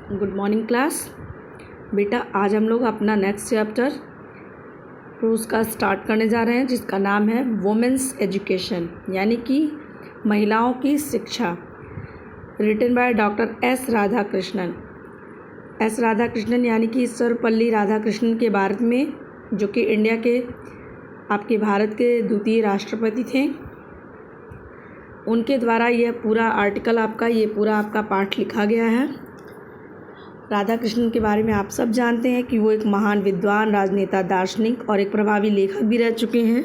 Good morning class. बेटा आज हम लोग अपना नेक्स्ट चैप्टर रूस का स्टार्ट करने जा रहे हैं, जिसका नाम है वुमेन्स एजुकेशन, यानी कि महिलाओं की शिक्षा। Written by doctor S Radhakrishnan. S Radhakrishnan यानी कि सर्वपल्ली राधाकृष्णन के बारे में, जो कि इंडिया के आपके भारत के द्वितीय राष्ट्रपति थे। उनके द्वारा यह पूरा आर्टिकल ये पूरा आपका पाठ लिखा गया है। राधाकृष्णन के बारे में आप सब जानते हैं कि वो एक महान विद्वान, राजनेता, दार्शनिक और एक प्रभावी लेखक भी रह चुके हैं।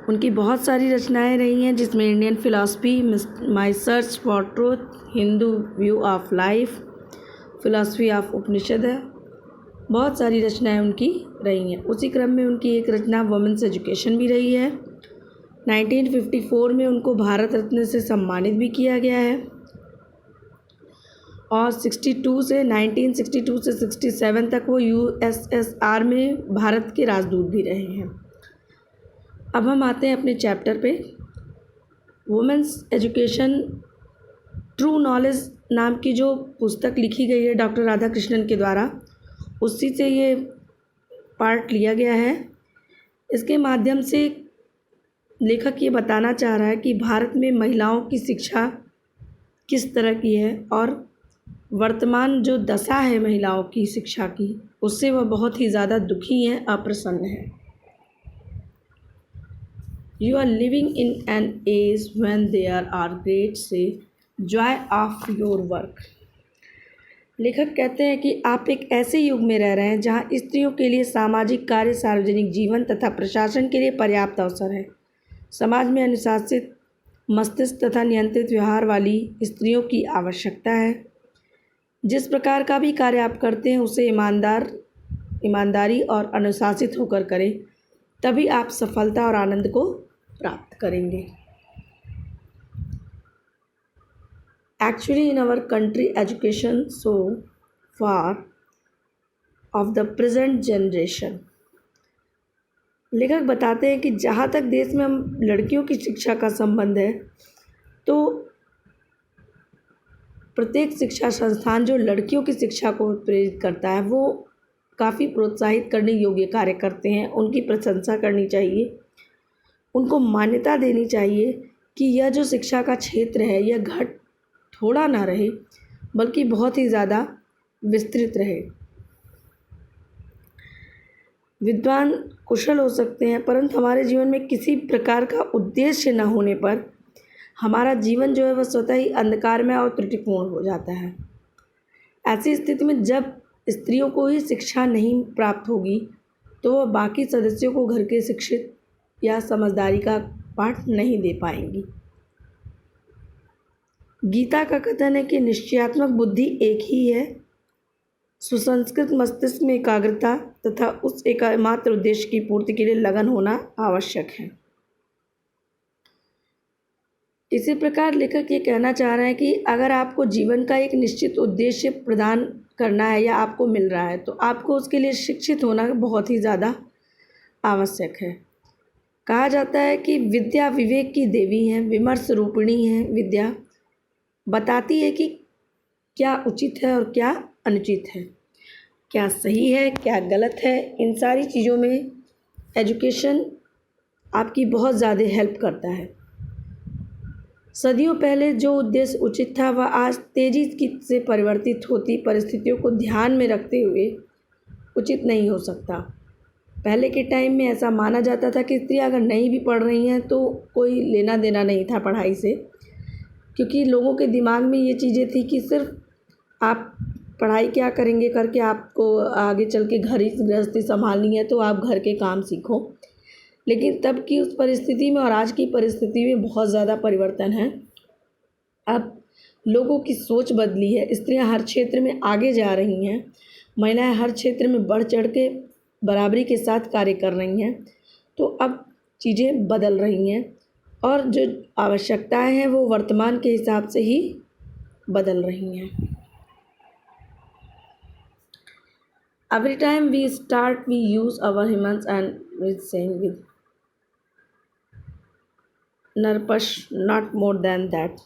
उनकी बहुत सारी रचनाएं रही हैं, जिसमें Indian philosophy, my search for truth, Hindu view of life, philosophy of Upanishad है। बहुत सारी रचनाएं उनकी रही हैं। उसी क्रम में उनकी एक रचना वुमेन्स एजुकेशन भी रही है। 1954 में उनको भारत रत्न से सम्मानित भी किया गया है और 1962 से 67 तक वो USSR में भारत के राजदूत भी रहे हैं। अब हम आते हैं अपने चैप्टर पे। वुमेन्स एजुकेशन ट्रू नॉलेज नाम की जो पुस्तक लिखी गई है डॉक्टर राधाकृष्णन के द्वारा, उसी से ये पार्ट लिया गया है। इसके माध्यम से लेखक ये बताना चाह रहा है कि भारत में महिलाओं की शिक्षा किस तरह की है और वर्तमान जो दशा है महिलाओं की शिक्षा की, उससे वह बहुत ही ज़्यादा दुखी हैं, अप्रसन्न है। You are living in an age when there are great say joy of your work. लेखक कहते हैं कि आप एक ऐसे युग में रह रहे हैं जहाँ स्त्रियों के लिए सामाजिक कार्य, सार्वजनिक जीवन तथा प्रशासन के लिए पर्याप्त अवसर है। समाज में अनुशासित मस्तिष्क तथा नियंत्रित व्यवहार वाली स्त्रियों की आवश्यकता है। जिस प्रकार का भी कार्य आप करते हैं उसे ईमानदारी और अनुशासित होकर करें, तभी आप सफलता और आनंद को प्राप्त करेंगे। Actually, in our country, education so far of the present generation. लेखक बताते हैं कि जहाँ तक देश में हम लड़कियों की शिक्षा का संबंध है, तो प्रत्येक शिक्षा संस्थान जो लड़कियों की शिक्षा को प्रेरित करता है, वो काफ़ी प्रोत्साहित करने योग्य कार्य करते हैं। उनकी प्रशंसा करनी चाहिए, उनको मान्यता देनी चाहिए कि यह जो शिक्षा का क्षेत्र है, यह घट थोड़ा ना रहे, बल्कि बहुत ही ज़्यादा विस्तृत रहे। विद्वान कुशल हो सकते हैं, परंतु हमारे जीवन में किसी प्रकार का उद्देश्य न होने पर हमारा जीवन जो है वह स्वतः ही अंधकारमय और त्रुटिपूर्ण हो जाता है। ऐसी स्थिति में जब स्त्रियों को ही शिक्षा नहीं प्राप्त होगी, तो वह बाकी सदस्यों को घर के शिक्षित या समझदारी का पाठ नहीं दे पाएंगी। गीता का कथन है कि निश्चयात्मक बुद्धि एक ही है, सुसंस्कृत मस्तिष्क में एकाग्रता तथा उस एकमात्र उद्देश्य की पूर्ति के लिए लगन होना आवश्यक है। इसी प्रकार लेखक ये कहना चाह रहे हैं कि अगर आपको जीवन का एक निश्चित उद्देश्य प्रदान करना है या आपको मिल रहा है, तो आपको उसके लिए शिक्षित होना बहुत ही ज़्यादा आवश्यक है। कहा जाता है कि विद्या विवेक की देवी है, विमर्श रूपिणी है। विद्या बताती है कि क्या उचित है और क्या अनुचित है, क्या सही है, क्या गलत है। इन सारी चीज़ों में एजुकेशन आपकी बहुत ज़्यादा हेल्प करता है। सदियों पहले जो उद्देश्य उचित था, वह आज तेज़ी से परिवर्तित होती परिस्थितियों को ध्यान में रखते हुए उचित नहीं हो सकता। पहले के टाइम में ऐसा माना जाता था कि स्त्रियाँ अगर नहीं भी पढ़ रही हैं तो कोई लेना देना नहीं था पढ़ाई से, क्योंकि लोगों के दिमाग में ये चीज़ें थी कि सिर्फ आप पढ़ाई क्या करेंगे करके आपको आगे चल के घर ही गृहस्थी संभालनी है, तो आप घर के काम सीखो। लेकिन तब की उस परिस्थिति में और आज की परिस्थिति में बहुत ज़्यादा परिवर्तन है। अब लोगों की सोच बदली है, स्त्रियां हर क्षेत्र में आगे जा रही हैं, महिलाएं हर क्षेत्र में बढ़ चढ़ के बराबरी के साथ कार्य कर रही हैं। तो अब चीज़ें बदल रही हैं और जो आवश्यकताएं हैं वो वर्तमान के हिसाब से ही बदल रही हैं। Every time we start, we use our humans and with saying with nurpash, not more than that.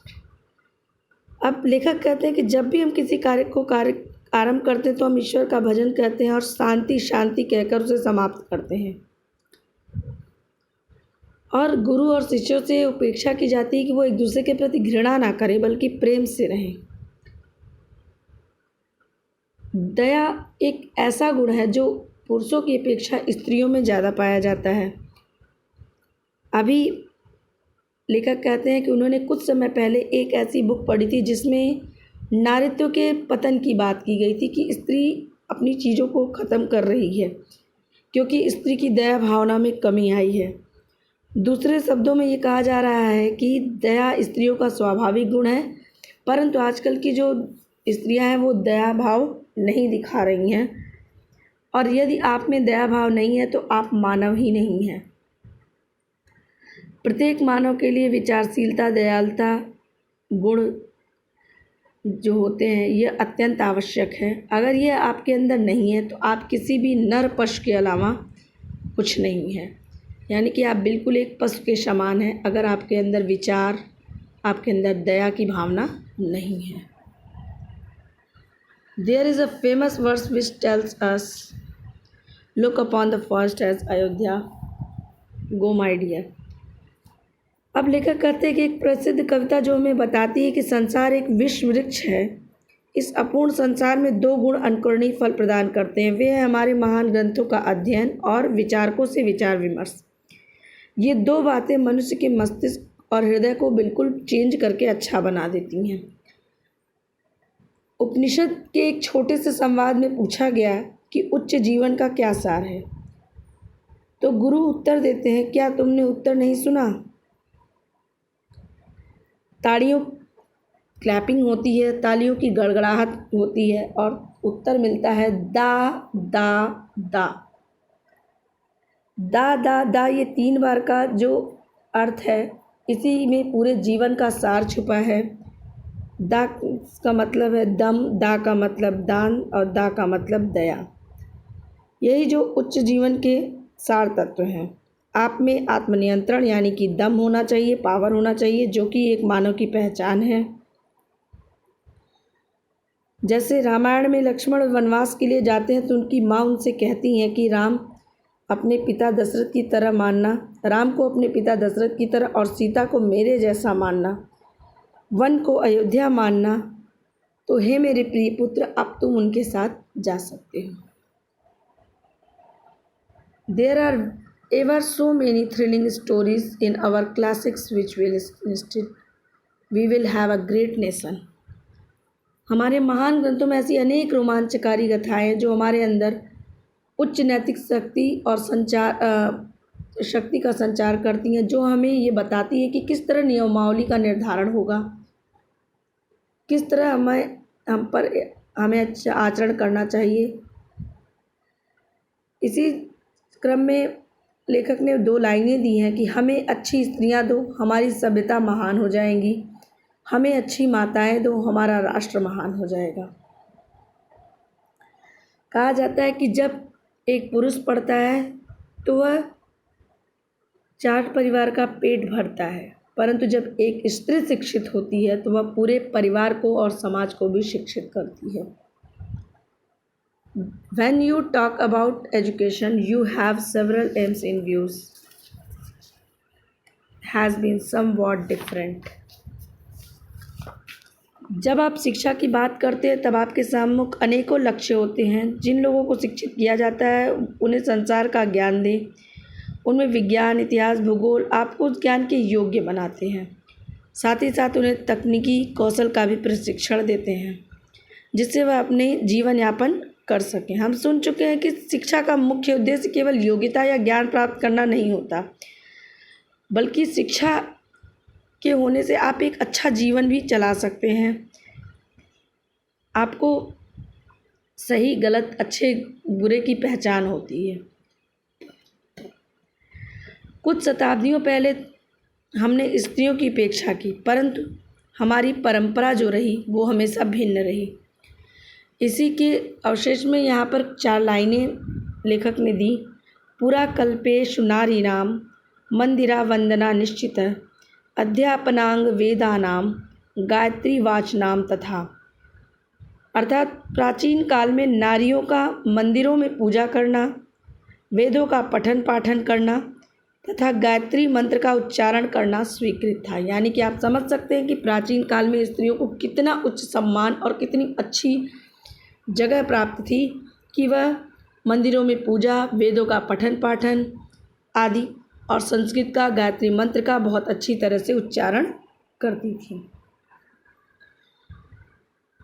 अब लेखक कहते हैं कि जब भी हम किसी कार्य आरंभ करते हैं तो हम ईश्वर का भजन कहते हैं और शांति शांति कहकर उसे समाप्त करते हैं। और गुरु और शिष्यों से अपेक्षा की जाती है कि वो एक दूसरे के प्रति घृणा ना करें बल्कि प्रेम से रहें। दया एक ऐसा गुण है जो पुरुषों की अपेक्षा स्त्रियों में ज़्यादा पाया जाता है। अभी लेखक कहते हैं कि उन्होंने कुछ समय पहले एक ऐसी बुक पढ़ी थी जिसमें नारीत्व के पतन की बात की गई थी कि स्त्री अपनी चीज़ों को ख़त्म कर रही है क्योंकि स्त्री की दया भावना में कमी आई है। दूसरे शब्दों में ये कहा जा रहा है कि दया स्त्रियों का स्वाभाविक गुण है, परंतु आजकल की जो स्त्रियां हैं वो दया भाव नहीं दिखा रही हैं, और यदि आप में दया भाव नहीं है तो आप मानव ही नहीं हैं। प्रत्येक मानव के लिए विचारशीलता, दयालुता गुण जो होते हैं ये अत्यंत आवश्यक है। अगर ये आपके अंदर नहीं है तो आप किसी भी नर पशु के अलावा कुछ नहीं है, यानी कि आप बिल्कुल एक पशु के समान हैं अगर आपके अंदर विचार, आपके अंदर दया की भावना नहीं है। There is a famous verse which tells us, look upon the forest as Ayodhya, go my dear। अब लेखक कहते हैं कि एक प्रसिद्ध कविता जो हमें बताती है कि संसार एक विश्व वृक्ष है। इस अपूर्ण संसार में दो गुण अनुकरणीय फल प्रदान करते हैं, वे हैं हमारे महान ग्रंथों का अध्ययन और विचारकों से विचार विमर्श। ये दो बातें मनुष्य के मस्तिष्क और हृदय को बिल्कुल चेंज करके अच्छा बना देती हैं। उपनिषद के एक छोटे से संवाद में पूछा गया कि उच्च जीवन का क्या सार है, तो गुरु उत्तर देते हैं, क्या तुमने उत्तर नहीं सुना? ताड़ियों क्लैपिंग होती है, तालियों की गड़गड़ाहट होती है और उत्तर मिलता है दा दा दा दा दा दा। ये 3 बार का जो अर्थ है इसी में पूरे जीवन का सार छुपा है। दा का मतलब है दम, दा का मतलब दान और दा का मतलब दया। यही जो उच्च जीवन के सार तत्व हैं। आप में आत्मनियंत्रण यानी कि दम होना चाहिए, पावर होना चाहिए, जो कि एक मानव की पहचान है। जैसे रामायण में लक्ष्मण वनवास के लिए जाते हैं तो उनकी माँ उनसे कहती हैं कि राम अपने पिता दशरथ की तरह मानना, राम को अपने पिता दशरथ की तरह और सीता को मेरे जैसा मानना, वन को अयोध्या मानना, तो हे मेरे प्रिय पुत्र अब तुम उनके साथ जा सकते हो। There are ever so many thrilling stories in our classics which will instead we will have a great nation। हमारे महान ग्रंथों में ऐसी अनेक रोमांचकारी गाथाएं हैं जो हमारे अंदर उच्च नैतिक शक्ति और शक्ति का संचार करती हैं, जो हमें ये बताती है कि किस तरह नियमावली का निर्धारण होगा, किस तरह हमें अच्छा आचरण करना चाहिए। इसी क्रम में लेखक ने 2 लाइनें दी हैं कि हमें अच्छी स्त्रियां दो, हमारी सभ्यता महान हो जाएंगी, हमें अच्छी माताएं दो, हमारा राष्ट्र महान हो जाएगा। कहा जाता है कि जब एक पुरुष पढ़ता है तो वह 4 परिवार का पेट भरता है, परंतु जब एक स्त्री शिक्षित होती है तो वह पूरे परिवार को और समाज को भी शिक्षित करती है। When you talk about education, you have several aims in views has been somewhat different। जब आप शिक्षा की बात करते हैं तब आपके सम्मुख अनेकों लक्ष्य होते हैं। जिन लोगों को शिक्षित किया जाता है उन्हें संसार का ज्ञान दें, उनमें विज्ञान, इतिहास, भूगोल आपको ज्ञान के योग्य बनाते हैं। साथ ही साथ उन्हें तकनीकी कौशल का भी प्रशिक्षण देते हैं जिससे वह अपने जीवन यापन कर सकें। हम सुन चुके हैं कि शिक्षा का मुख्य उद्देश्य केवल योग्यता या ज्ञान प्राप्त करना नहीं होता, बल्कि शिक्षा के होने से आप एक अच्छा जीवन भी चला सकते हैं। आपको सही गलत, अच्छे बुरे की पहचान होती है। कुछ शताब्दियों पहले हमने स्त्रियों की उपेक्षा की, परंतु हमारी परंपरा जो रही वो हमेशा भिन्न रही। इसी के अवशेष में यहाँ पर 4 लाइनें लेखक ने दी। पुरा कल्पेषु नारीणां मंदिरा वंदना निश्चित अध्यापनांग वेदानां गायत्री वाचनाम तथा, अर्थात प्राचीन काल में नारियों का मंदिरों में पूजा करना, वेदों का पठन पाठन करना तथा गायत्री मंत्र का उच्चारण करना स्वीकृत था। यानी कि आप समझ सकते हैं कि प्राचीन काल में स्त्रियों को कितना उच्च सम्मान और कितनी अच्छी जगह प्राप्त थी कि वह मंदिरों में पूजा, वेदों का पठन पाठन आदि और संस्कृत का गायत्री मंत्र का बहुत अच्छी तरह से उच्चारण करती थी।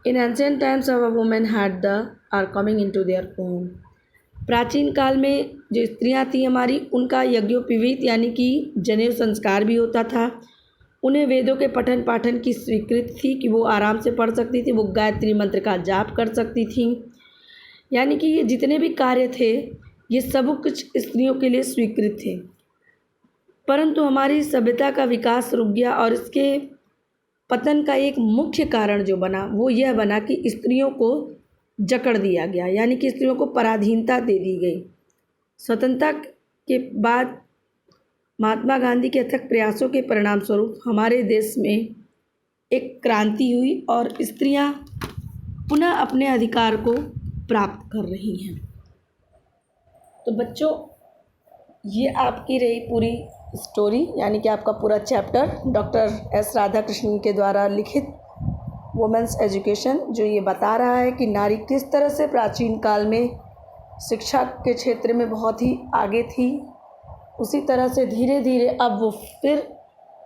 In ancient times of a women had the are coming into their own. प्राचीन काल में जो स्त्रियां थी हमारी, उनका यज्ञोपवीत यानी कि जनेऊ संस्कार भी होता था। उन्हें वेदों के पठन पाठन की स्वीकृति थी कि वो आराम से पढ़ सकती थी, वो गायत्री मंत्र का जाप कर सकती थी। यानी कि ये जितने भी कार्य थे ये सब कुछ स्त्रियों के लिए स्वीकृत थे। परंतु हमारी सभ्यता का विकास रुक गया और इसके पतन का एक मुख्य कारण जो बना वो यह बना कि स्त्रियों को जकड़ दिया गया, यानी कि स्त्रियों को पराधीनता दे दी गई। स्वतंत्रता के बाद महात्मा गांधी के अथक प्रयासों के परिणाम स्वरूप हमारे देश में एक क्रांति हुई और स्त्रियां पुनः अपने अधिकार को प्राप्त कर रही हैं। तो बच्चों, ये आपकी रही पूरी स्टोरी, यानी कि आपका पूरा चैप्टर डॉक्टर एस राधाकृष्णन के द्वारा लिखित वुमेन्स एजुकेशन, जो ये बता रहा है कि नारी किस तरह से प्राचीन काल में शिक्षा के क्षेत्र में बहुत ही आगे थी, उसी तरह से धीरे धीरे अब वो फिर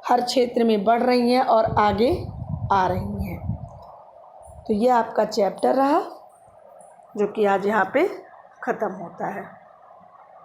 हर क्षेत्र में बढ़ रही हैं और आगे आ रही हैं। तो ये आपका चैप्टर रहा जो कि आज यहाँ पे ख़त्म होता है।